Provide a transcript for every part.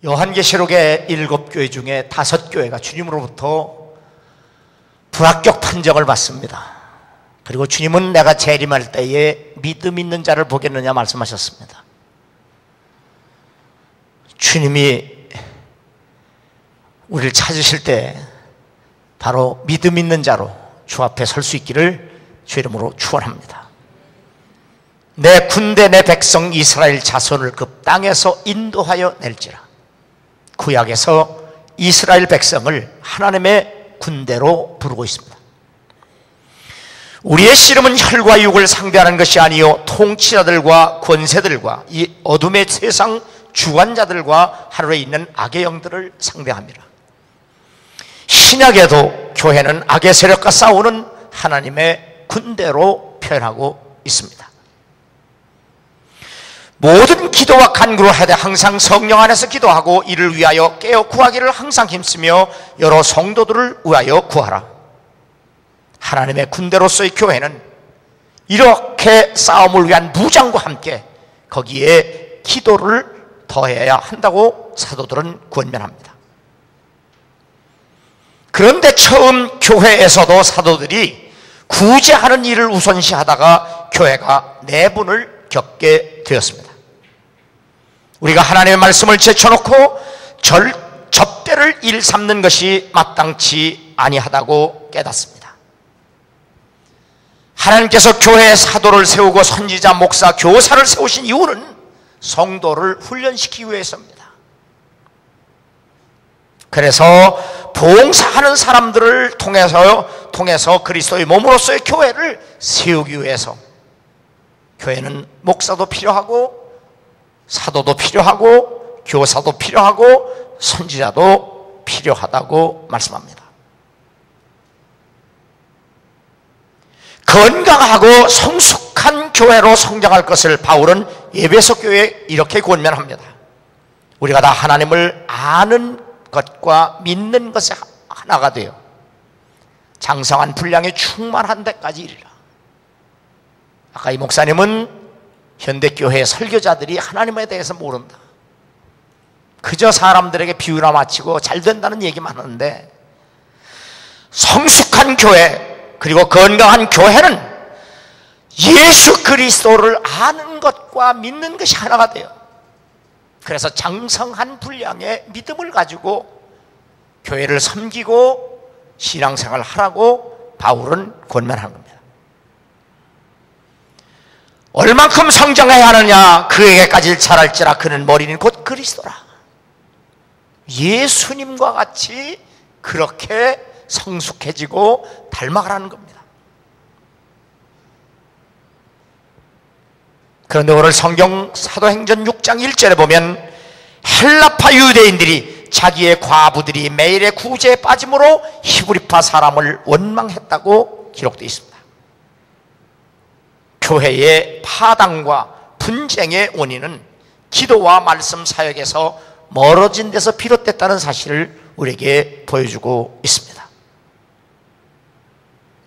요한계시록의 7교회 중에 5교회가 주님으로부터 불합격 판정을 받습니다. 그리고 주님은 내가 재림할 때에 믿음 있는 자를 보겠느냐 말씀하셨습니다. 주님이 우리를 찾으실 때 바로 믿음 있는 자로 주 앞에 설 수 있기를 주 이름으로 축원합니다. 내 군대 내 백성 이스라엘 자손을 그 땅에서 인도하여 낼지라. 구약에서 이스라엘 백성을 하나님의 군대로 부르고 있습니다. 우리의 씨름은 혈과 육을 상대하는 것이 아니요 통치자들과 권세들과 이 어둠의 세상 주관자들과 하늘에 있는 악의 영들을 상대합니다. 신약에도 교회는 악의 세력과 싸우는 하나님의 군대로 표현하고 있습니다. 모든 기도와 간구를 하되 항상 성령 안에서 기도하고 이를 위하여 깨어 구하기를 항상 힘쓰며 여러 성도들을 위하여 구하라. 하나님의 군대로서의 교회는 이렇게 싸움을 위한 무장과 함께 거기에 기도를 더해야 한다고 사도들은 권면합니다. 그런데 처음 교회에서도 사도들이 구제하는 일을 우선시하다가 교회가 내분을 겪게 되었습니다. 우리가 하나님의 말씀을 제쳐놓고 접대를 일삼는 것이 마땅치 아니하다고 깨닫습니다. 하나님께서 교회에 사도를 세우고 선지자, 목사, 교사를 세우신 이유는 성도를 훈련시키기 위해서입니다. 그래서 봉사하는 사람들을 통해서 그리스도의 몸으로서의 교회를 세우기 위해서 교회는 목사도 필요하고 사도도 필요하고 교사도 필요하고 선지자도 필요하다고 말씀합니다. 건강하고 성숙한 교회로 성장할 것을 바울은 에베소 교회에 이렇게 권면합니다. 우리가 다 하나님을 아는 것과 믿는 것에 하나가 되어 장성한 분량에 충만한 데까지 이르라. 아까 이 목사님은 현대교회 설교자들이 하나님에 대해서 모른다, 그저 사람들에게 비유나 마치고 잘 된다는 얘기만 하는데, 성숙한 교회 그리고 건강한 교회는 예수 그리스도를 아는 것과 믿는 것이 하나가 돼요. 그래서 장성한 분량의 믿음을 가지고 교회를 섬기고 신앙생활을 하라고 바울은 권면하는 겁니다. 얼만큼 성장해야 하느냐? 그에게까지 자랄지라 그는 머리는 곧 그리스도라. 예수님과 같이 그렇게 성숙해지고 닮아가라는 겁니다. 그런데 오늘 성경 사도행전 6장 1절에 보면 헬라파 유대인들이 자기의 과부들이 매일의 구제에 빠짐으로 히브리파 사람을 원망했다고 기록되어 있습니다. 교회의 파당과 분쟁의 원인은 기도와 말씀 사역에서 멀어진 데서 비롯됐다는 사실을 우리에게 보여주고 있습니다.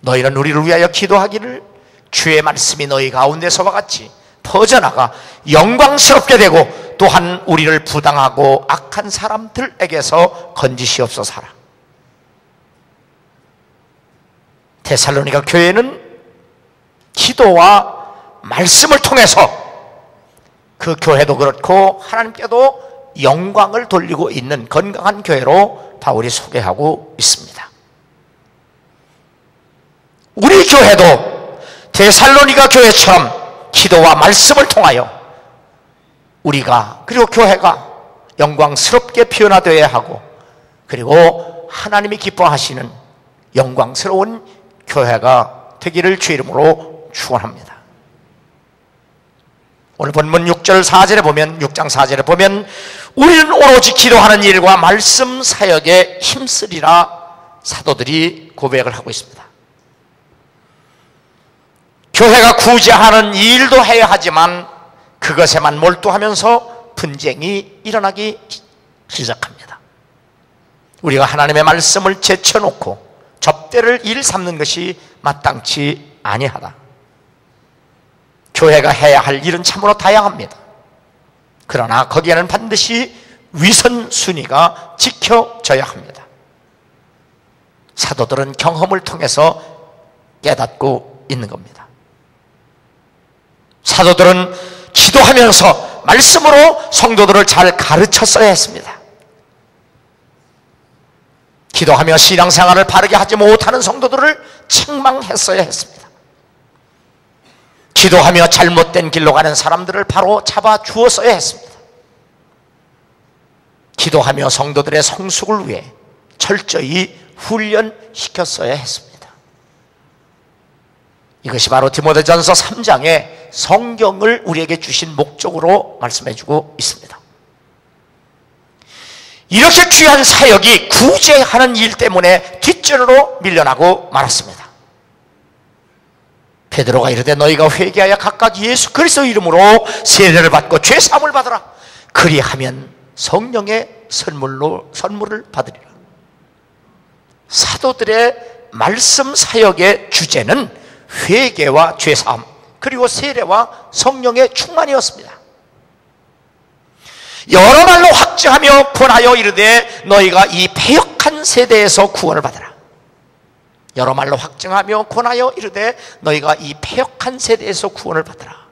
너희는 우리를 위하여 기도하기를 주의 말씀이 너희 가운데서와 같이 퍼져나가 영광스럽게 되고 또한 우리를 부당하고 악한 사람들에게서 건지시옵소서 하라. 데살로니가 교회는 기도와 말씀을 통해서 그 교회도 그렇고 하나님께도 영광을 돌리고 있는 건강한 교회로 바울이 소개하고 있습니다. 우리 교회도 데살로니가 교회처럼 기도와 말씀을 통하여 우리가 그리고 교회가 영광스럽게 변화되어야 하고, 그리고 하나님이 기뻐하시는 영광스러운 교회가 되기를 주 이름으로 축원합니다. 오늘 본문 6절 4절에 보면, 6장 4절에 보면 우리는 오로지 기도하는 일과 말씀 사역에 힘쓰리라 사도들이 고백을 하고 있습니다. 교회가 구제하는 일도 해야 하지만 그것에만 몰두하면서 분쟁이 일어나기 시작합니다. 우리가 하나님의 말씀을 제쳐놓고 접대를 일삼는 것이 마땅치 아니하다. 교회가 해야 할 일은 참으로 다양합니다. 그러나 거기에는 반드시 위선 순위가 지켜져야 합니다. 사도들은 경험을 통해서 깨닫고 있는 겁니다. 사도들은 기도하면서 말씀으로 성도들을 잘 가르쳤어야 했습니다. 기도하며 신앙생활을 바르게 하지 못하는 성도들을 책망했어야 했습니다. 기도하며 잘못된 길로 가는 사람들을 바로 잡아 주었어야 했습니다. 기도하며 성도들의 성숙을 위해 철저히 훈련시켰어야 했습니다. 이것이 바로 디모데전서 3장에 성경을 우리에게 주신 목적으로 말씀해주고 있습니다. 이렇게 귀한 사역이 구제하는 일 때문에 뒷전으로 밀려나고 말았습니다. 베드로가 이르되 너희가 회개하여 각각 예수 그리스도 이름으로 세례를 받고 죄 사함을 받으라. 그리하면 성령의 선물을 받으리라. 사도들의 말씀 사역의 주제는 회개와 죄 사함 그리고 세례와 성령의 충만이었습니다. 여러 말로 확증하며 권하여 이르되 너희가 이 패역한 세대에서 구원을 받으라. 여러 말로 확증하며 권하여 이르되 너희가 이 패역한 세대에서 구원을 받으라.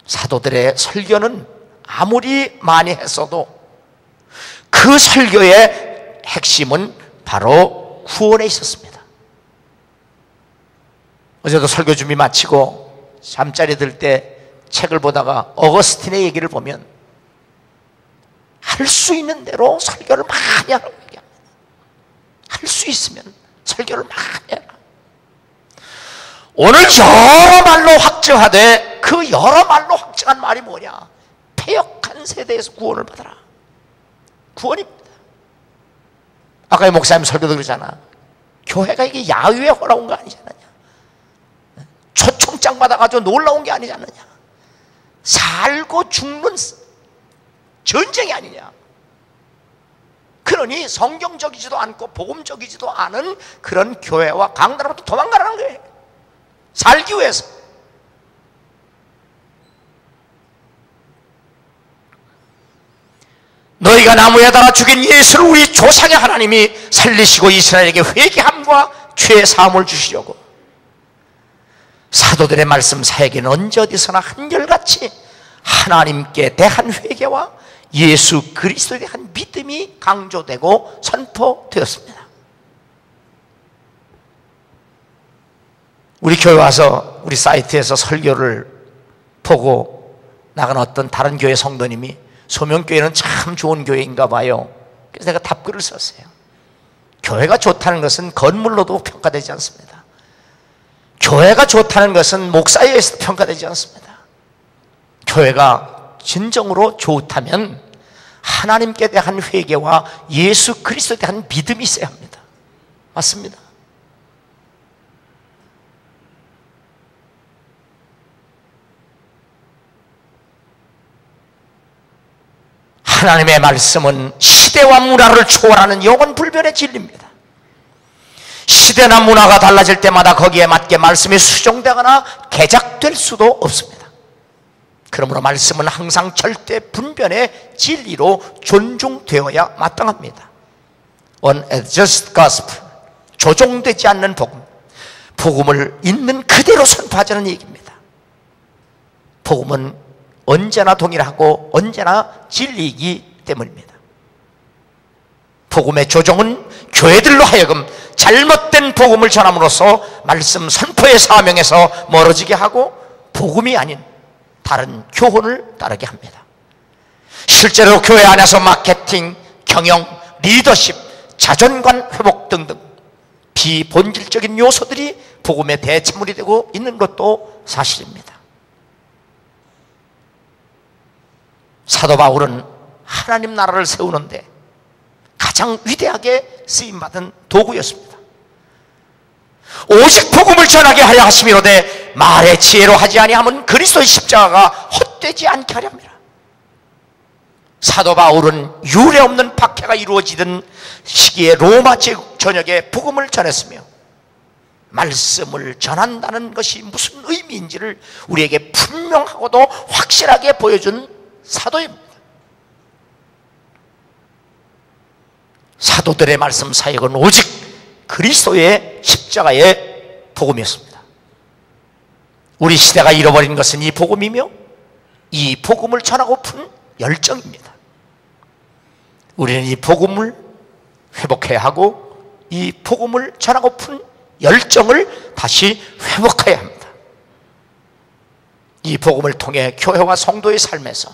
사도들의 설교는 아무리 많이 했어도 그 설교의 핵심은 바로 구원에 있었습니다. 어제도 설교 준비 마치고 잠자리 들 때 책을 보다가 어거스틴의 얘기를 보면 할 수 있는 대로 설교를 많이 하라고 얘기합니다. 할 수 있으면 설교를 많이 해라. 오늘 여러 말로 확증하되 그 여러 말로 확증한 말이 뭐냐? 패역한 세대에서 구원을 받아라. 구원입니다. 아까 이 목사님 설교도 그러잖아. 교회가 이게 야유에 올라온 거 아니지 않느냐? 초청장 받아가지고 놀러 온 게 아니지 않느냐? 살고 죽는 전쟁이 아니냐? 그러니 성경적이지도 않고 복음적이지도 않은 그런 교회와 강단으로부터 도망가라는 거예요. 살기 위해서. 너희가 나무에 달아 죽인 예수를 우리 조상의 하나님이 살리시고 이스라엘에게 회개함과 죄 사함을 주시려고 사도들의 말씀 사역에는 언제 어디서나 한결같이 하나님께 대한 회개와 예수 그리스도에 대한 믿음이 강조되고 선포되었습니다. 우리 교회 와서 우리 사이트에서 설교를 보고 나간 어떤 다른 교회 성도님이 소명교회는 참 좋은 교회인가 봐요. 그래서 내가 답글을 썼어요. 교회가 좋다는 것은 건물로도 평가되지 않습니다. 교회가 좋다는 것은 목사에 의해서 평가되지 않습니다. 교회가 진정으로 좋다면 하나님께 대한 회개와 예수 그리스도에 대한 믿음이 있어야 합니다. 맞습니다. 하나님의 말씀은 시대와 문화를 초월하는 영원불변의 진리입니다. 시대나 문화가 달라질 때마다 거기에 맞게 말씀이 수정되거나 개작될 수도 없습니다. 그러므로 말씀은 항상 절대 분변의 진리로 존중되어야 마땅합니다. unadjusted gospel, 조종되지 않는 복음, 복음을 있는 그대로 선포하자는 얘기입니다. 복음은 언제나 동일하고 언제나 진리이기 때문입니다. 복음의 조종은 교회들로 하여금 잘못된 복음을 전함으로써 말씀 선포의 사명에서 멀어지게 하고 복음이 아닌 다른 교훈을 따르게 합니다. 실제로 교회 안에서 마케팅, 경영, 리더십, 자존감 회복 등등 비본질적인 요소들이 복음의 대체물이 되고 있는 것도 사실입니다. 사도 바울은 하나님 나라를 세우는데 가장 위대하게 쓰임받은 도구였습니다. 오직 복음을 전하게 하려 하심이로되 말의 지혜로 하지 아니하면 그리스도의 십자가가 헛되지 않게 하려 합니다. 사도 바울은 유례없는 박해가 이루어지던 시기에 로마 제국 전역에 복음을 전했으며 말씀을 전한다는 것이 무슨 의미인지를 우리에게 분명하고도 확실하게 보여준 사도입니다. 사도들의 말씀 사역은 오직 그리스도의 십자가의 복음이었습니다. 우리 시대가 잃어버린 것은 이 복음이며 이 복음을 전하고픈 열정입니다. 우리는 이 복음을 회복해야 하고 이 복음을 전하고픈 열정을 다시 회복해야 합니다. 이 복음을 통해 교회와 성도의 삶에서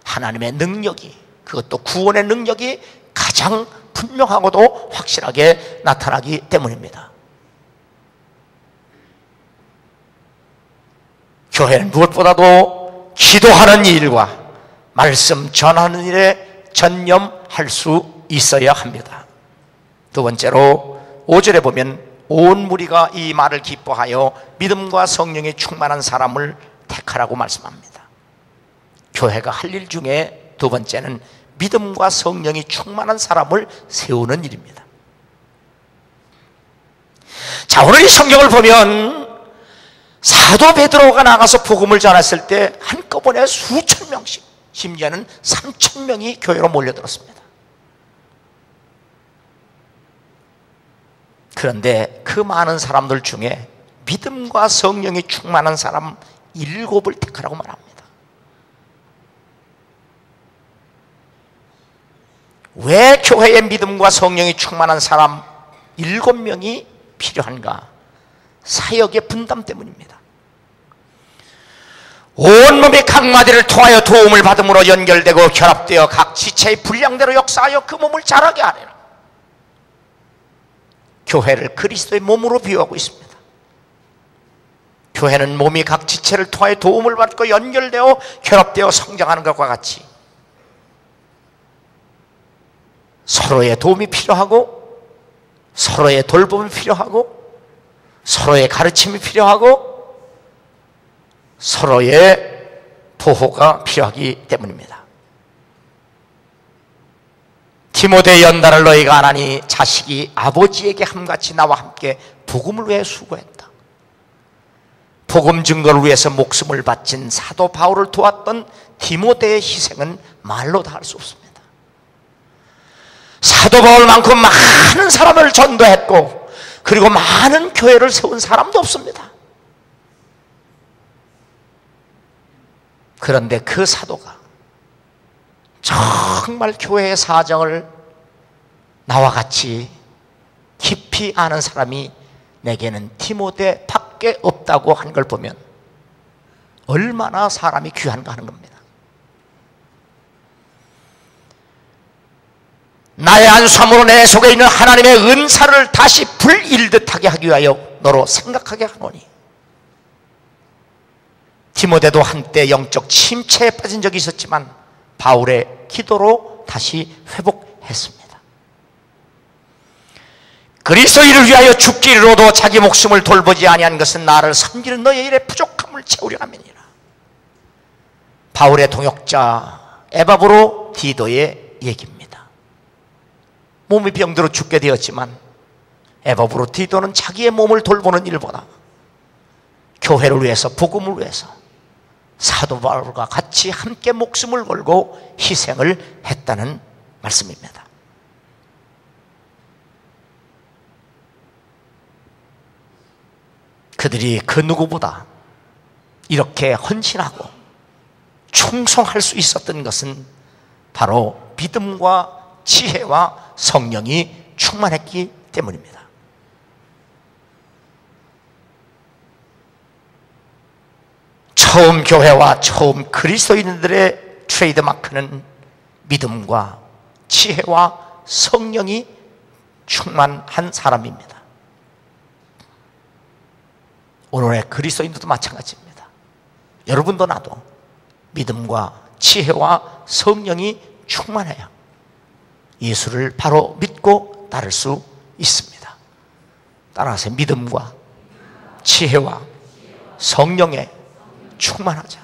하나님의 능력이, 그것도 구원의 능력이 가장 분명하고도 확실하게 나타나기 때문입니다. 교회는 무엇보다도 기도하는 일과 말씀 전하는 일에 전념할 수 있어야 합니다. 두 번째로 5절에 보면 온 무리가 이 말을 기뻐하여 믿음과 성령에 충만한 사람을 택하라고 말씀합니다. 교회가 할 일 중에 두 번째는 믿음과 성령이 충만한 사람을 세우는 일입니다. 자, 오늘 이 성경을 보면 사도 베드로가 나가서 복음을 전했을 때 한꺼번에 수천 명씩, 심지어는 3천 명이 교회로 몰려들었습니다. 그런데 그 많은 사람들 중에 믿음과 성령이 충만한 사람 7을 택하라고 말합니다. 왜 교회에 믿음과 성령이 충만한 사람 7명이 필요한가? 사역의 분담 때문입니다. 온몸이 각 마디를 통하여 도움을 받음으로 연결되고 결합되어 각 지체의 분량대로 역사하여 그 몸을 자라게 하리라. 교회를 그리스도의 몸으로 비유하고 있습니다. 교회는 몸이 각 지체를 통하여 도움을 받고 연결되어 결합되어 성장하는 것과 같이 서로의 도움이 필요하고 서로의 돌봄이 필요하고 서로의 가르침이 필요하고 서로의 보호가 필요하기 때문입니다. 디모데 연단을 너희가 안 하니 자식이 아버지에게 함같이 나와 함께 복음을 위해 수고했다. 복음 증거를 위해서 목숨을 바친 사도 바울을 도왔던 디모데의 희생은 말로 다 할 수 없습니다. 사도 바울만큼 많은 사람을 전도했고 그리고 많은 교회를 세운 사람도 없습니다. 그런데 그 사도가 정말 교회의 사정을 나와 같이 깊이 아는 사람이 내게는 디모데 밖에 없다고 한 걸 보면 얼마나 사람이 귀한가 하는 겁니다. 나의 안수함으로 내 속에 있는 하나님의 은사를 다시 불일듯하게 하기 위하여 너로 생각하게 하노니. 디모데도 한때 영적 침체에 빠진 적이 있었지만 바울의 기도로 다시 회복했습니다. 그리스도인을 위하여 죽기 이르러도 자기 목숨을 돌보지 아니한 것은 나를 섬기는 너의 일의 부족함을 채우려 함이니라. 바울의 동역자 에바브로 디도의 얘기입니다. 몸이 병들어 죽게 되었지만 에바브로 디도는 자기의 몸을 돌보는 일보다 교회를 위해서, 복음을 위해서 사도 바울과 같이 함께 목숨을 걸고 희생을 했다는 말씀입니다. 그들이 그 누구보다 이렇게 헌신하고 충성할 수 있었던 것은 바로 믿음과 지혜와 성령이 충만했기 때문입니다. 처음 교회와 처음 그리스도인들의 트레이드 마크는 믿음과 지혜와 성령이 충만한 사람입니다. 오늘의 그리스도인들도 마찬가지입니다. 여러분도 나도 믿음과 지혜와 성령이 충만해야 예수를 바로 믿고 따를 수 있습니다. 따라서 믿음과 지혜와 성령에 충만하자.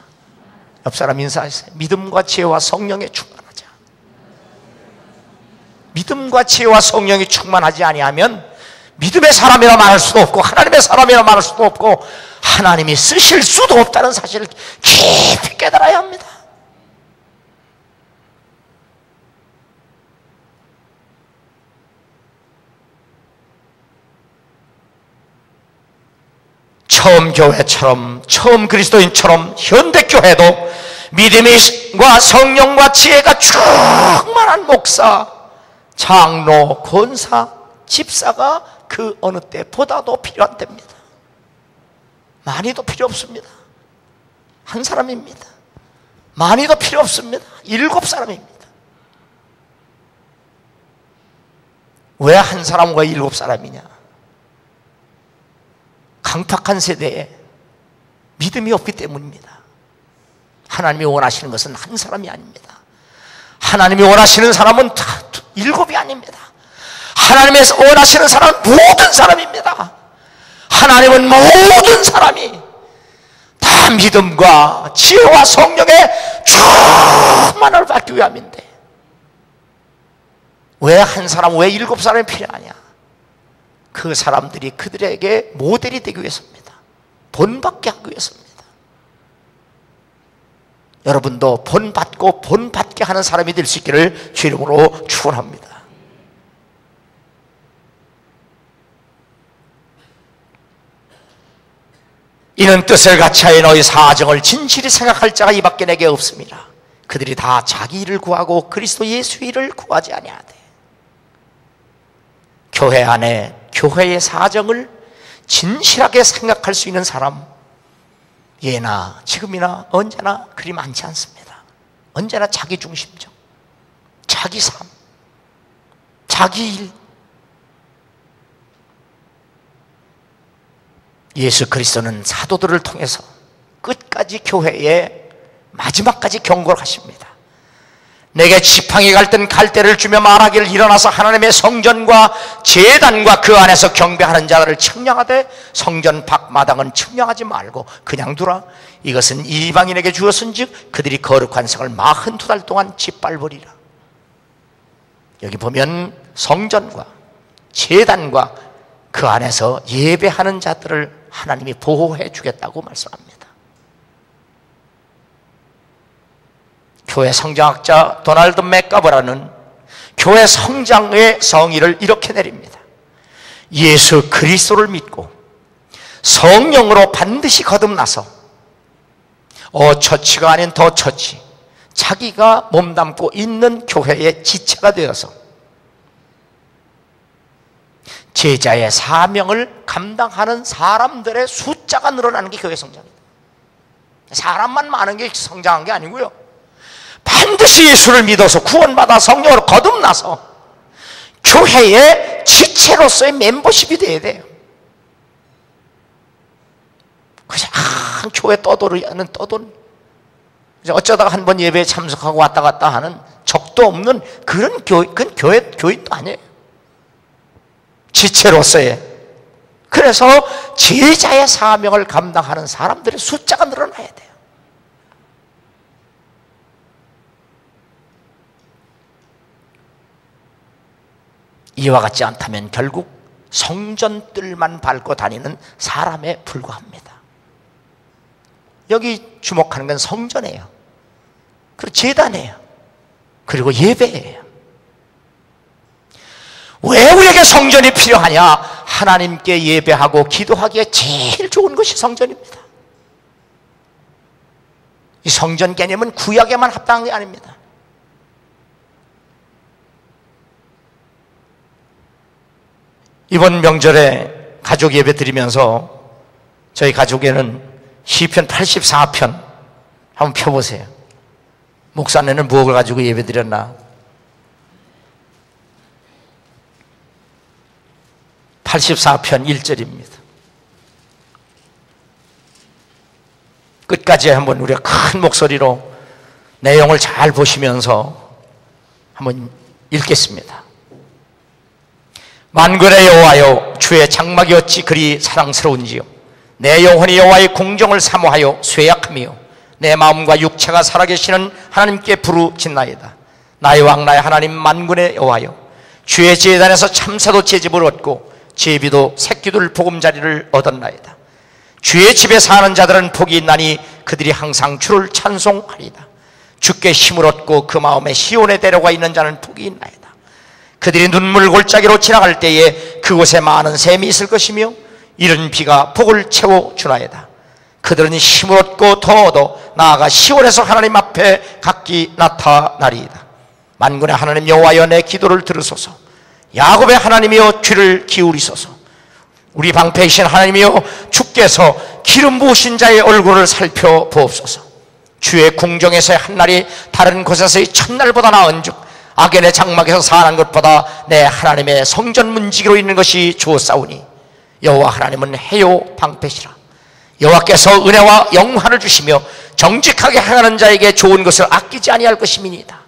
옆 사람 인사하세요. 믿음과 지혜와 성령에 충만하자. 믿음과 지혜와 성령이 충만하지 아니하면 믿음의 사람이라 말할 수도 없고 하나님의 사람이라 말할 수도 없고 하나님이 쓰실 수도 없다는 사실을 깊이 깨달아야 합니다. 처음 교회처럼, 처음 그리스도인처럼 현대교회도 믿음과 성령과 지혜가 충만한 목사, 장로, 권사, 집사가 그 어느 때보다도 필요한 때입니다. 많이도 필요 없습니다. 한 사람입니다. 많이도 필요 없습니다. 7사람입니다. 왜 한 사람과 7사람이냐? 강팍한 세대에 믿음이 없기 때문입니다. 하나님이 원하시는 것은 한 사람이 아닙니다. 하나님이 원하시는 사람은 다 7이 아닙니다. 하나님이 원하시는 사람은 모든 사람입니다. 하나님은 모든 사람이 다 믿음과 지혜와 성령의 충만을 받기 위함인데 왜 한 사람, 왜 7사람이 필요하냐? 그 사람들이 그들에게 모델이 되기 위해서입니다. 본받게 하기 위해서입니다. 여러분도 본받고 본받게 하는 사람이 될 수 있기를 주 이름으로 축원합니다. 이는 뜻을 같이하여 너희 사정을 진실히 생각할 자가 이 밖에 내게 없습니다. 그들이 다 자기 일을 구하고 그리스도 예수 일을 구하지 아니하되. 교회 안에 교회의 사정을 진실하게 생각할 수 있는 사람, 예나 지금이나 언제나 그리 많지 않습니다. 언제나 자기 중심적, 자기 삶, 자기 일. 예수 그리스도는 사도들을 통해서 끝까지 교회에 마지막까지 경고를 하십니다. 내게 지팡이 갈든 갈대를 주며 말하기를 일어나서 하나님의 성전과 제단과 그 안에서 경배하는 자들을 측량하되 성전 밖 마당은 측량하지 말고 그냥 두라. 이것은 이방인에게 주었은즉 그들이 거룩한 성을 42달 동안 짓밟으리라. 여기 보면 성전과 제단과 그 안에서 예배하는 자들을 하나님이 보호해 주겠다고 말씀합니다. 교회 성장학자 도널드 맥가버라는 교회 성장의 성의를 이렇게 내립니다. 예수 그리스도를 믿고 성령으로 반드시 거듭나서 처치가 아닌 더 처치, 자기가 몸담고 있는 교회의 지체가 되어서 제자의 사명을 감당하는 사람들의 숫자가 늘어나는 게 교회 성장입니다. 사람만 많은 게 성장한 게 아니고요, 반드시 예수를 믿어서 구원받아 성령으로 거듭나서 교회의 지체로서의 멤버십이 돼야 돼요. 그냥 교회 떠돌이하는 떠돌이, 어쩌다가 한 번 예배에 참석하고 왔다 갔다 하는 적도 없는 그런 그건 교인도 아니에요. 지체로서의. 그래서 제자의 사명을 감당하는 사람들의 숫자가 늘어나야 돼요. 이와 같지 않다면 결국 성전뜰만 밟고 다니는 사람에 불과합니다. 여기 주목하는 건 성전이에요. 그리고 제단이에요. 그리고 예배예요. 왜 우리에게 성전이 필요하냐? 하나님께 예배하고 기도하기에 제일 좋은 것이 성전입니다. 이 성전 개념은 구약에만 합당한 게 아닙니다. 이번 명절에 가족 예배 드리면서 저희 가족에는 시편 84편 한번 펴보세요. 목사님은 무엇을 가지고 예배 드렸나? 84편 1절입니다. 끝까지 한번 우리가 큰 목소리로 내용을 잘 보시면서 한번 읽겠습니다. 만군의 여호와여, 주의 장막이 어찌 그리 사랑스러운지요. 내 영혼이 여호와의 공정을 사모하여 쇠약하며 내 마음과 육체가 살아계시는 하나님께 부르짖나이다. 나의 왕 나의 하나님 만군의 여호와여, 주의 제단에서 참사도 제집을 얻고 제비도 새끼들 보금자리를 얻었나이다. 주의 집에 사는 자들은 복이 있나니 그들이 항상 주를 찬송하리다. 주께 힘을 얻고 그 마음에 시온에 데려가 있는 자는 복이 있나이다. 그들이 눈물 골짜기로 지나갈 때에 그곳에 많은 샘이 있을 것이며 이른 비가 복을 채워주나이다. 그들은 힘을 얻고 더 얻어 나아가 시온에서 하나님 앞에 각기 나타나리이다. 만군의 하나님 여호와여, 내 기도를 들으소서. 야곱의 하나님이여, 귀를 기울이소서. 우리 방패이신 하나님이여, 주께서 기름 부으신 자의 얼굴을 살펴보옵소서. 주의 궁정에서의 한날이 다른 곳에서의 첫날보다 나은즉 악인의 장막에서 사는 것보다 내 하나님의 성전 문지기로 있는 것이 좋사오니 여호와 하나님은 해요 방패시라. 여호와께서 은혜와 영화를 주시며 정직하게 행하는 자에게 좋은 것을 아끼지 아니할 것임이니이다.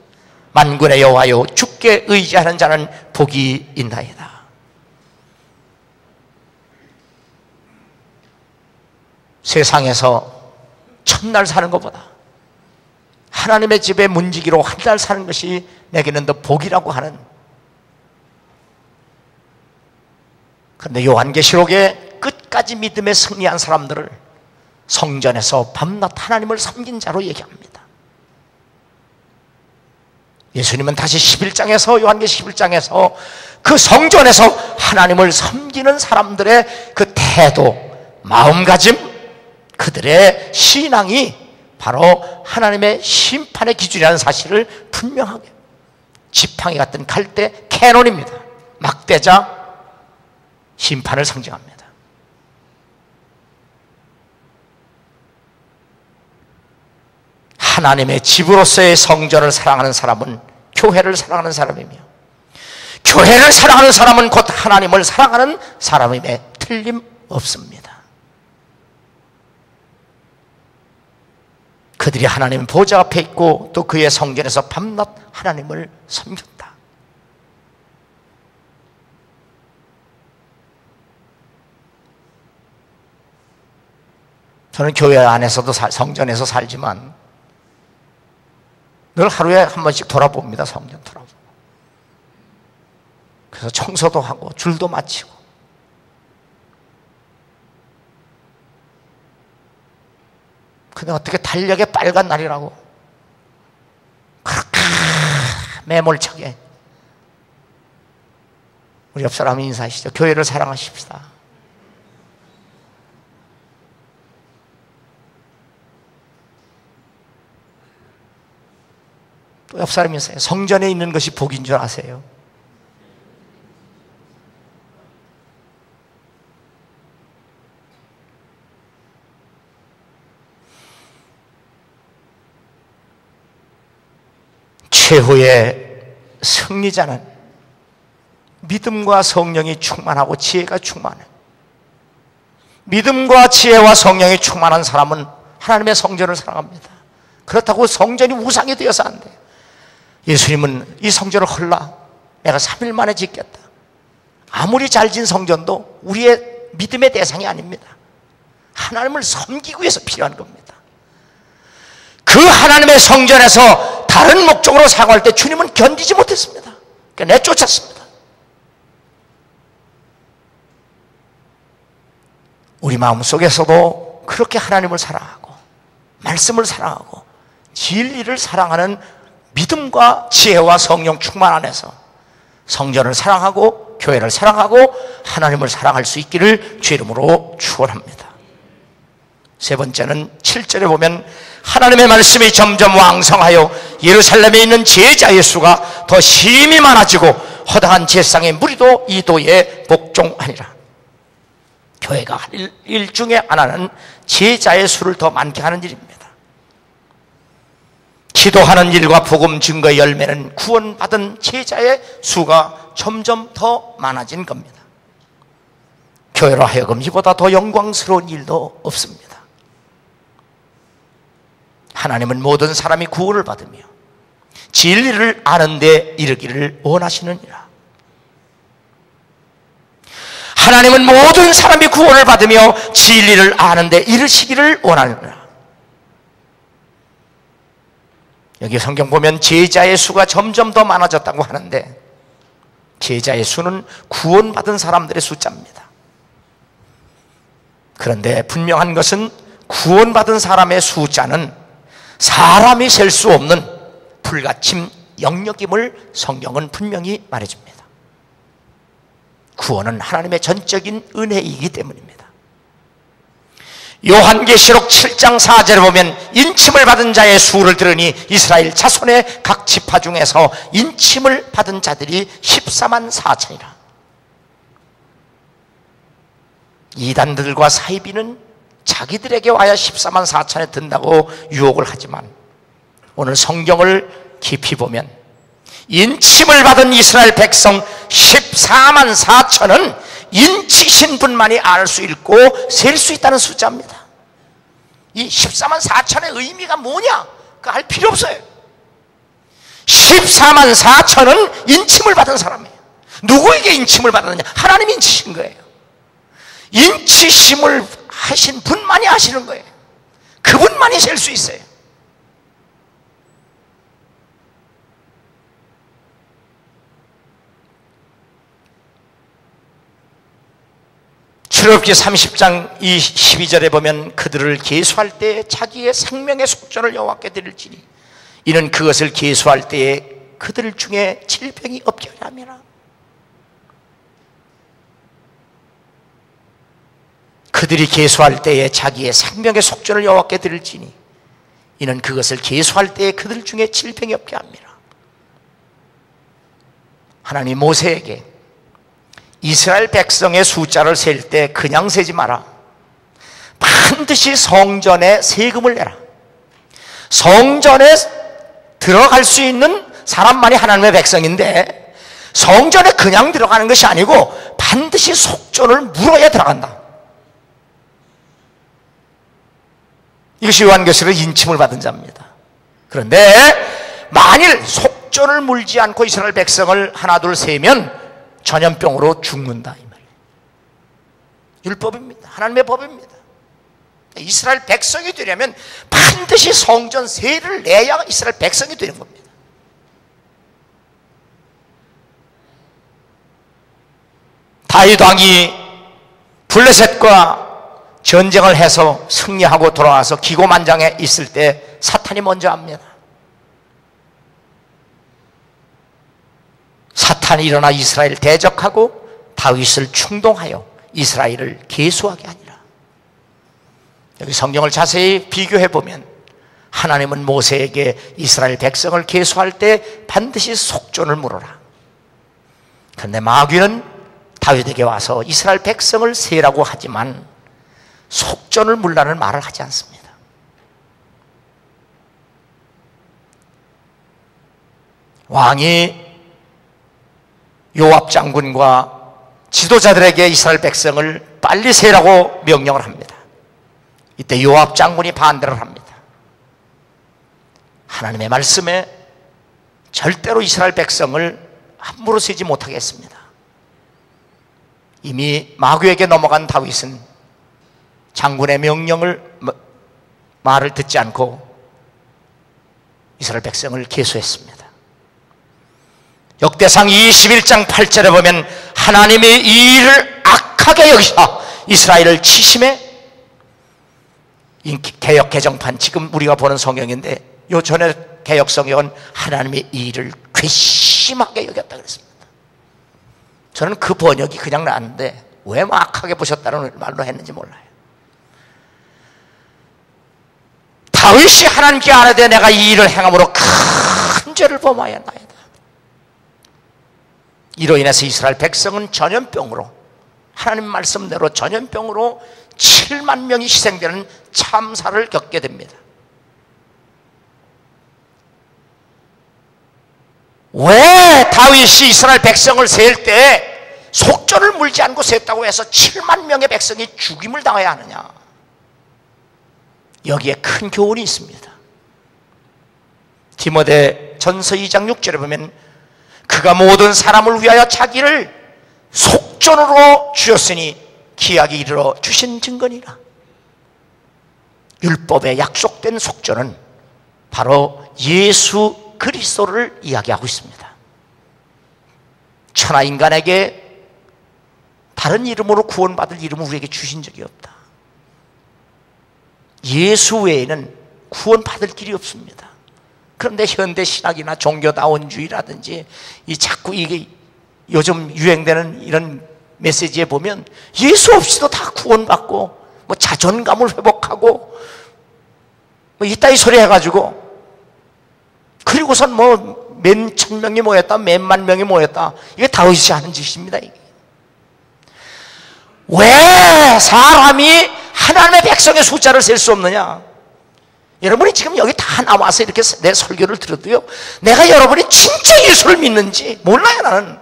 만군의 여호와여, 주께 의지하는 자는 복이 있나이다. 세상에서 첫날 사는 것보다 하나님의 집에 문지기로 한 달 사는 것이 내게는 더 복이라고 하는, 그런데 요한계시록에 끝까지 믿음에 승리한 사람들을 성전에서 밤낮 하나님을 섬긴 자로 얘기합니다. 예수님은 다시 11장에서, 요한계시록 11장에서 그 성전에서 하나님을 섬기는 사람들의 그 태도, 마음가짐, 그들의 신앙이 바로 하나님의 심판의 기준이라는 사실을 분명하게, 지팡이 같은 칼대, 캐논입니다. 막대자, 심판을 상징합니다. 하나님의 집으로서의 성전을 사랑하는 사람은 교회를 사랑하는 사람이며, 교회를 사랑하는 사람은 곧 하나님을 사랑하는 사람임에 틀림없습니다. 그들이 하나님 보좌 앞에 있고 또 그의 성전에서 밤낮 하나님을 섬겼다. 저는 교회 안에서도 성전에서 살지만 늘 하루에 한 번씩 돌아봅니다. 성전 돌아보고. 그래서 청소도 하고 줄도 마치고. 근데 어떻게 달력에 빨간 날이라고 그렇게 매몰차게. 우리 옆 사람 인사하시죠. 교회를 사랑하십시다. 또 옆 사람 인사해요. 성전에 있는 것이 복인 줄 아세요? 최후의 승리자는 믿음과 성령이 충만하고 지혜가 충만해. 믿음과 지혜와 성령이 충만한 사람은 하나님의 성전을 사랑합니다. 그렇다고 성전이 우상이 되어서 안 돼요. 예수님은 이 성전을 헐라 내가 3일 만에 짓겠다. 아무리 잘 진 성전도 우리의 믿음의 대상이 아닙니다. 하나님을 섬기기 위해서 필요한 겁니다. 그 하나님의 성전에서 다른 목적으로 사용할 때 주님은 견디지 못했습니다. 그러니까 내쫓았습니다. 우리 마음속에서도 그렇게 하나님을 사랑하고 말씀을 사랑하고 진리를 사랑하는 믿음과 지혜와 성령 충만 안에서 성전을 사랑하고 교회를 사랑하고 하나님을 사랑할 수 있기를 주 이름으로 축원합니다. 세 번째는 7절에 보면 하나님의 말씀이 점점 왕성하여 예루살렘에 있는 제자의 수가 더 심히 많아지고 허다한 제상의 무리도 이도에 복종하니라. 교회가 할 일 중에 하나는 제자의 수를 더 많게 하는 일입니다. 기도하는 일과 복음 증거의 열매는 구원받은 제자의 수가 점점 더 많아진 겁니다. 교회로 하여금 이보다 더 영광스러운 일도 없습니다. 하나님은 모든 사람이 구원을 받으며 진리를 아는 데 이르기를 원하시느니라. 하나님은 모든 사람이 구원을 받으며 진리를 아는 데 이르시기를 원하느니라. 여기 성경 보면 제자의 수가 점점 더 많아졌다고 하는데 제자의 수는 구원받은 사람들의 숫자입니다. 그런데 분명한 것은 구원받은 사람의 숫자는 사람이 셀 수 없는 불가침 영역임을 성경은 분명히 말해줍니다. 구원은 하나님의 전적인 은혜이기 때문입니다. 요한계시록 7장 4절에 보면 인침을 받은 자의 수를 들으니 이스라엘 자손의 각 지파 중에서 인침을 받은 자들이 14만 4천이라. 이단들과 사이비는 자기들에게 와야 14만 4천에 든다고 유혹을 하지만 오늘 성경을 깊이 보면 인침을 받은 이스라엘 백성 14만 4천은 인치신 분만이 알 수 있고 셀 수 있다는 숫자입니다. 이 14만 4천의 의미가 뭐냐? 그거 알 필요 없어요. 14만 4천은 인침을 받은 사람이에요. 누구에게 인침을 받았느냐? 하나님이 인치신 거예요. 인치심을 하신 분만이 아시는 거예요. 그분만이 셀 수 있어요. 출애굽기 30장 12절에 보면 그들을 계수할 때에 자기의 생명의 속전을 여호와께 드릴지니 이는 그것을 계수할 때에 그들 중에 질병이 없게 하려 함이라. 그들이 계수할 때에 자기의 생명의 속전을 여호와께 드릴지니 이는 그것을 계수할 때에 그들 중에 질병이 없게 합니다. 하나님 모세에게 이스라엘 백성의 숫자를 셀 때 그냥 세지 마라. 반드시 성전에 세금을 내라. 성전에 들어갈 수 있는 사람만이 하나님의 백성인데 성전에 그냥 들어가는 것이 아니고 반드시 속전을 물어야 들어간다. 이것이 요한계시록 인침을 받은 자입니다. 그런데 만일 속전을 물지 않고 이스라엘 백성을 하나 둘 세면 전염병으로 죽는다 이 말이에요. 율법입니다. 하나님의 법입니다. 이스라엘 백성이 되려면 반드시 성전 세를 내야 이스라엘 백성이 되는 겁니다. 다윗 왕이 블레셋과 전쟁을 해서 승리하고 돌아와서 기고만장해 있을 때 사탄이 먼저 합니다. 사탄이 일어나 이스라엘을 대적하고 다윗을 충동하여 이스라엘을 계수하게 하니라. 여기 성경을 자세히 비교해 보면 하나님은 모세에게 이스라엘 백성을 계수할 때 반드시 속전을 물어라. 그런데 마귀는 다윗에게 와서 이스라엘 백성을 세라고 하지만 속전을 물라는 말을 하지 않습니다. 왕이 요압 장군과 지도자들에게 이스라엘 백성을 빨리 세라고 명령을 합니다. 이때 요압 장군이 반대를 합니다. 하나님의 말씀에 절대로 이스라엘 백성을 함부로 세지 못하게 했습니다. 이미 마귀에게 넘어간 다윗은 장군의 말을 듣지 않고 이스라엘 백성을 계수했습니다. 역대상 21장 8절에 보면 하나님이 이 일을 악하게 여기사 이스라엘을 치심해, 개역 개정판 지금 우리가 보는 성경인데 요 전에 개역 성경은 하나님이 이 일을 괘씸하게 여겼다 그랬습니다. 저는 그 번역이 그냥 나왔는데 왜 악하게 보셨다는 말로 했는지 몰라요. 다윗이 하나님께 아뢰되 내가 이 일을 행함으로 큰 죄를 범하였나이다. 이로 인해서 이스라엘 백성은 전염병으로, 하나님 말씀대로 전염병으로 7만 명이 희생되는 참사를 겪게 됩니다. 왜 다윗이 이스라엘 백성을 셀 때 속전을 물지 않고 셌다고 해서 7만 명의 백성이 죽임을 당해야 하느냐? 여기에 큰 교훈이 있습니다. 디모데 전서 2장 6절에 보면 그가 모든 사람을 위하여 자기를 속전으로 주셨으니 기약이 이르러 주신 증거니라. 율법에 약속된 속전은 바로 예수 그리스도를 이야기하고 있습니다. 천하 인간에게 다른 이름으로 구원받을 이름을 우리에게 주신 적이 없다. 예수 외에는 구원받을 길이 없습니다. 그런데 현대 신학이나 종교다원주의라든지 이 자꾸 이게 요즘 유행되는 이런 메시지에 보면 예수 없이도 다 구원받고 뭐 자존감을 회복하고 뭐 이따위 소리 해가지고, 그리고선 뭐 몇 천 명이 모였다, 몇만 명이 모였다, 이게 다윗이 하는 짓입니다. 이게. 왜 사람이 하나님의 백성의 숫자를 셀 수 없느냐? 여러분이 지금 여기 다 나와서 이렇게 내 설교를 들어도요, 내가 여러분이 진짜 예수를 믿는지 몰라요. 나는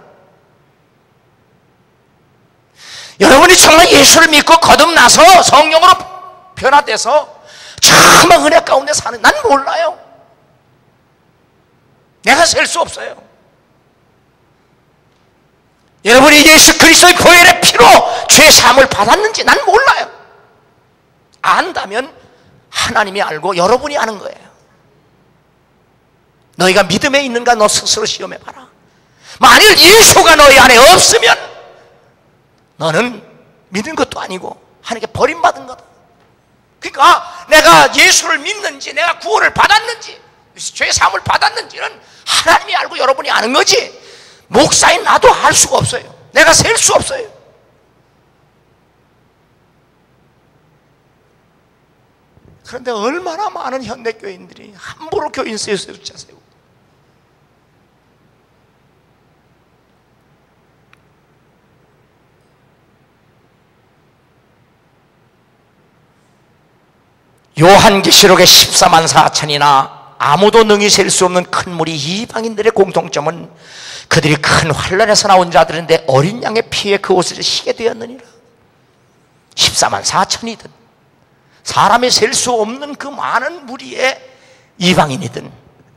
여러분이 정말 예수를 믿고 거듭나서 성령으로 변화돼서 정말 은혜 가운데 사는, 난 몰라요. 내가 셀 수 없어요. 여러분이 예수 그리스도의 보혈의 피로 죄 사함을 받았는지 난 몰라요. 안다면 하나님이 알고 여러분이 아는 거예요. 너희가 믿음에 있는가 너 스스로 시험해봐라. 만일 예수가 너희 안에 없으면 너는 믿는 것도 아니고 하나님께 버림받은 거다. 그러니까 내가 예수를 믿는지, 내가 구원을 받았는지, 죄 사함을 받았는지는 하나님이 알고 여러분이 아는 거지, 목사인 나도 알 수가 없어요. 내가 셀 수 없어요. 그런데 얼마나 많은 현대교인들이 함부로 교인 숫자 세우고, 요한계시록의 14만 4천이나 아무도 능히 셀 수 없는 큰 무리 이방인들의 공통점은 그들이 큰 환난에서 나온 자들인데 어린 양의 피에 그 옷을 희게 되었느니라. 14만 4천이든 사람이 셀 수 없는 그 많은 무리의 이방인이든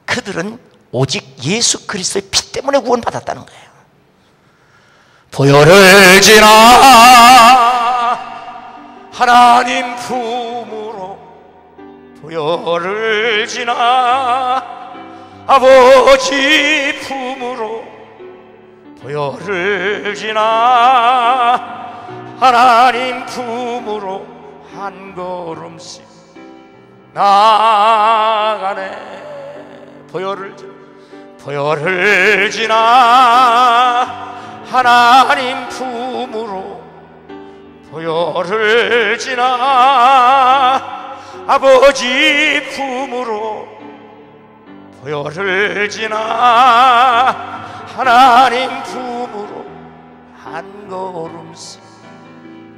그들은 오직 예수 그리스도의 피 때문에 구원받았다는 거예요. 보혈을 지나 하나님 품으로, 보혈을 지나 아버지 품으로, 보혈을 지나 하나님 품으로 한 걸음씩 나아가네. 보혈을 지나 하나님 품으로, 보혈을 지나 아버지 품으로, 보혈을 지나 하나님 품으로 한 걸음씩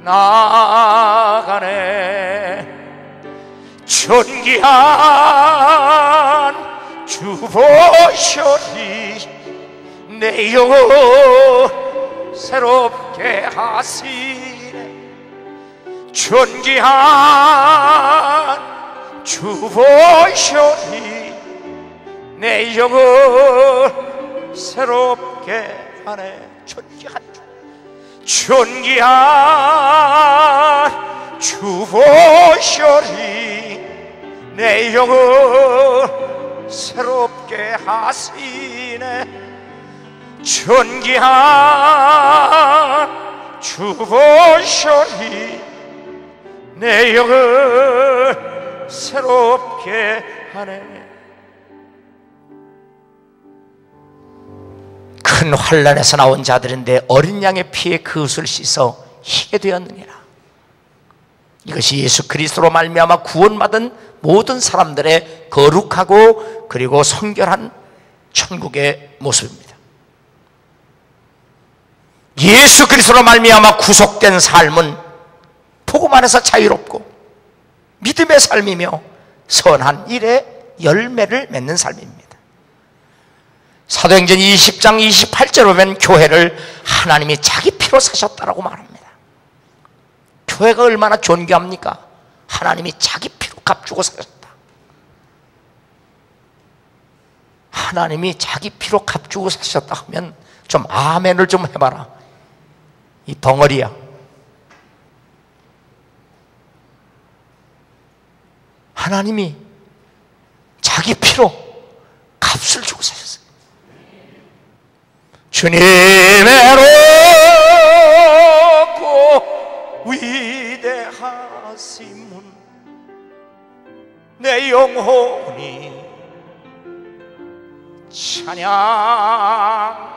나아가네. 존귀한 주 보혈이 내 영혼 새롭게 하시네. 존귀한 주 보혈이 내 영혼 새롭게 하네. 존귀한 주 보혈이 내 영혼 새롭게 하시네. 존귀한 주 보혈이 내 영혼 새롭게 하네. 큰 환난에서 나온 자들인데 어린 양의 피에 그 옷을 씻어 희게 되었느니라. 이것이 예수 그리스도로 말미암아 구원받은 모든 사람들의 거룩하고 그리고 성결한 천국의 모습입니다. 예수 그리스도로 말미암아 구속된 삶은 복음 안에서 자유롭고 믿음의 삶이며 선한 일의 열매를 맺는 삶입니다. 사도행전 20장 28절에 보면 교회를 하나님이 자기 피로 사셨다라고 말합니다. 교회가 얼마나 존귀합니까? 하나님이 자기 피로 값주고 사셨다. 하나님이 자기 피로 값주고 사셨다 하면 좀 아멘을 좀 해봐라. 이 덩어리야. 하나님이 자기 피로 값을 주고 사셨어요. 주님의 높고 위대하심은 내 영혼이 찬양하.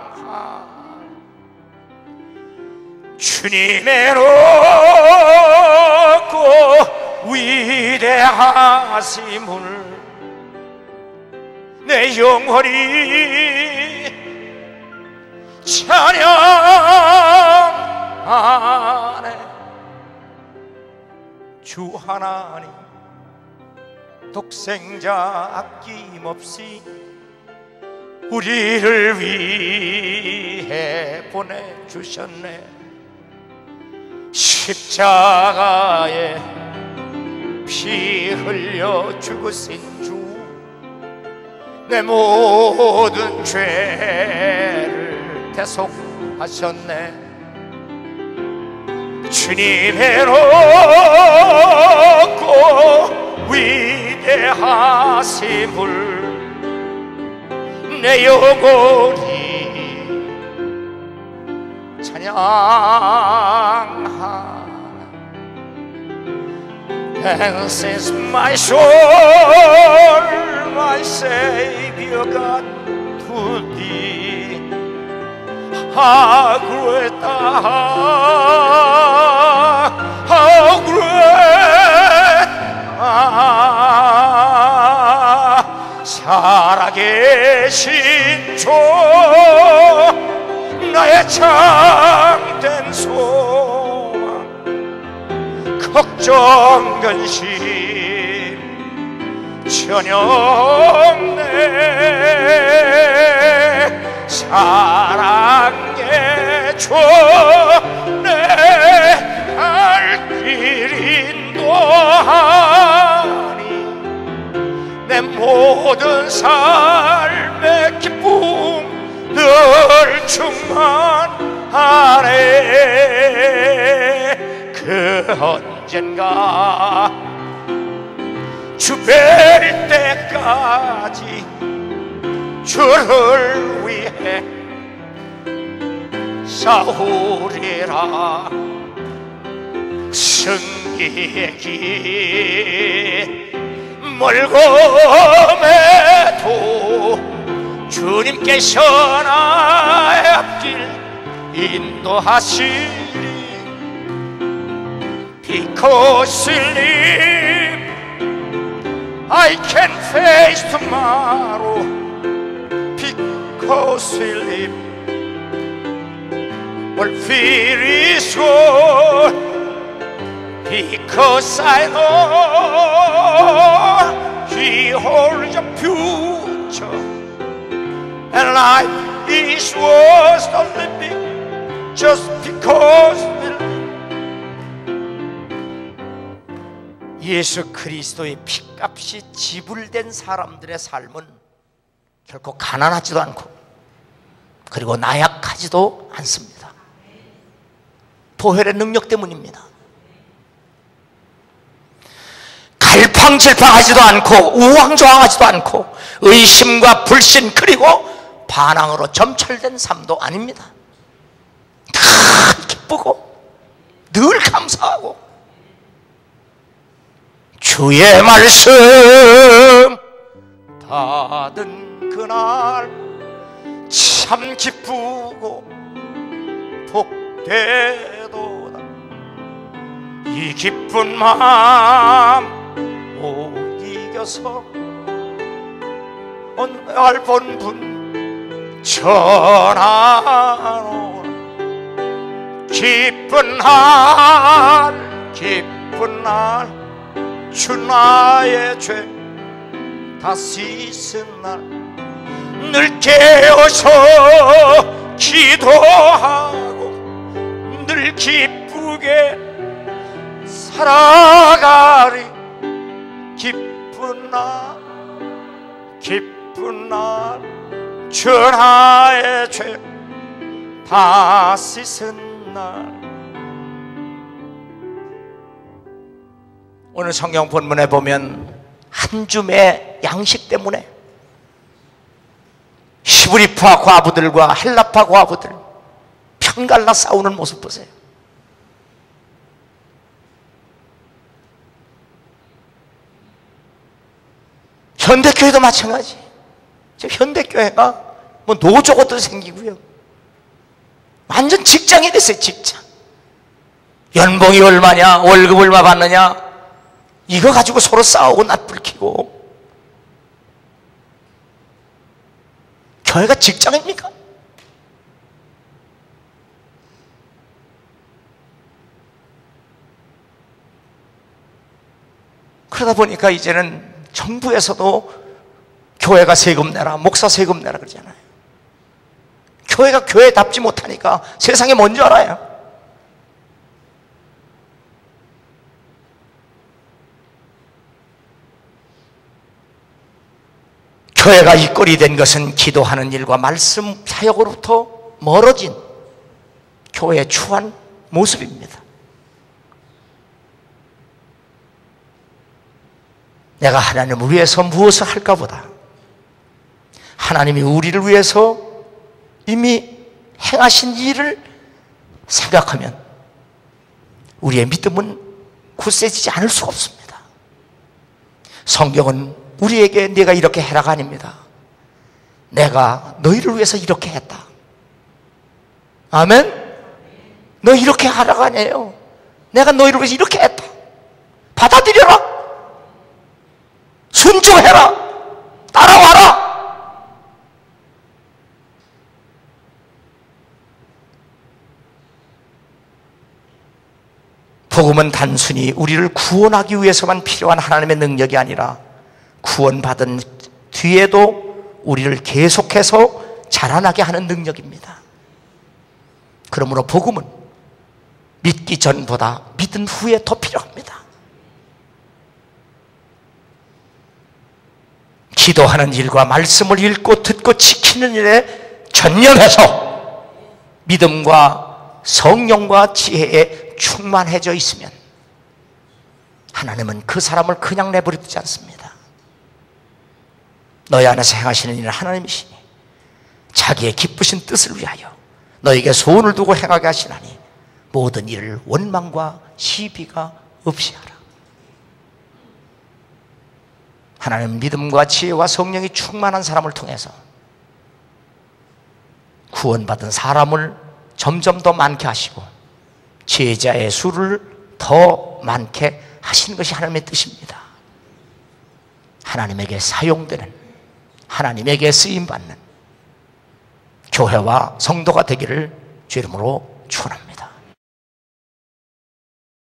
주님의 높고 위대하심을 내 영혼이 찬양하네. 주 하나님 독생자 아낌없이 우리를 위해 보내주셨네. 십자가에 피 흘려 죽으신 주, 내 모든 죄를 대속하셨네. 주님의 높고 위대하심을 내 영혼이 찬양하네. This is my soul, my Savior God, to thee. How great thou art, how great art. 살아계신 주, 나의 참된 소망, 걱정 근심 전혀 없네. 사랑의 주, 내 갈 길 인도하니 내 모든 삶의 기쁨 늘 충만하네. 그 언젠가 주 뵐 때까지 주를 위해 싸우리라. 승리의 길 멀고 매도 주님께서 나의 앞길 인도하시리. Because we live, I can face tomorrow. Because we live, all fear is gone. Because I know He holds a future, and life is worth the living just because we live. 예수 그리스도의 피값이 지불된 사람들의 삶은 결코 가난하지도 않고 그리고 나약하지도 않습니다. 보혈의 능력 때문입니다. 갈팡질팡하지도 않고 우왕좌왕하지도 않고 의심과 불신 그리고 반항으로 점철된 삶도 아닙니다. 다 기쁘고 늘 감사하고 주의 말씀 받은 그날 참 기쁘고 복되도다. 이 기쁜 마음 못 이겨서 오늘 본 분 전하노라. 기쁜 날 기쁜 날 주 나의 죄 다 씻은 날 늘 깨어서 기도하고 늘 기쁘게 살아가리. 기쁜 날 기쁜 날 주 나의 죄 다 씻은 날. 오늘 성경 본문에 보면 한 줌의 양식 때문에 히브리파 과부들과 헬라파 과부들 편갈라 싸우는 모습 보세요. 현대교회도 마찬가지. 현대교회가 뭐 노조고도 생기고요, 완전 직장이 됐어요. 직장. 연봉이 얼마냐, 월급 얼마 받느냐, 이거 가지고 서로 싸우고 낯불키고. 교회가 직장입니까? 그러다 보니까 이제는 정부에서도 교회가 세금 내라, 목사 세금 내라 그러잖아요. 교회가 교회답지 못하니까 세상에 뭔지 알아요. 교회가 이 꼴이 된 것은 기도하는 일과 말씀 사역으로부터 멀어진 교회의 추한 모습입니다. 내가 하나님을 위해서 무엇을 할까 보다 하나님이 우리를 위해서 이미 행하신 일을 생각하면 우리의 믿음은 굳세지지 않을 수가 없습니다. 성경은 우리에게 네가 이렇게 해라가 아닙니다. 내가 너희를 위해서 이렇게 했다. 아멘? 너 이렇게 하라가 아니에요. 내가 너희를 위해서 이렇게 했다. 받아들여라. 순종해라. 따라와라. 복음은 단순히 우리를 구원하기 위해서만 필요한 하나님의 능력이 아니라 구원받은 뒤에도 우리를 계속해서 자라나게 하는 능력입니다. 그러므로 복음은 믿기 전보다 믿은 후에 더 필요합니다. 기도하는 일과 말씀을 읽고 듣고 지키는 일에 전념해서 믿음과 성령과 지혜에 충만해져 있으면 하나님은 그 사람을 그냥 내버려두지 않습니다. 너희 안에서 행하시는 일은 하나님이시니 자기의 기쁘신 뜻을 위하여 너에게 소원을 두고 행하게 하시나니 모든 일을 원망과 시비가 없이 하라. 하나님은 믿음과 지혜와 성령이 충만한 사람을 통해서 구원받은 사람을 점점 더 많게 하시고 제자의 수를 더 많게 하시는 것이 하나님의 뜻입니다. 하나님에게 사용되는, 하나님에게 쓰임받는 교회와 성도가 되기를 주 이름으로 축원합니다.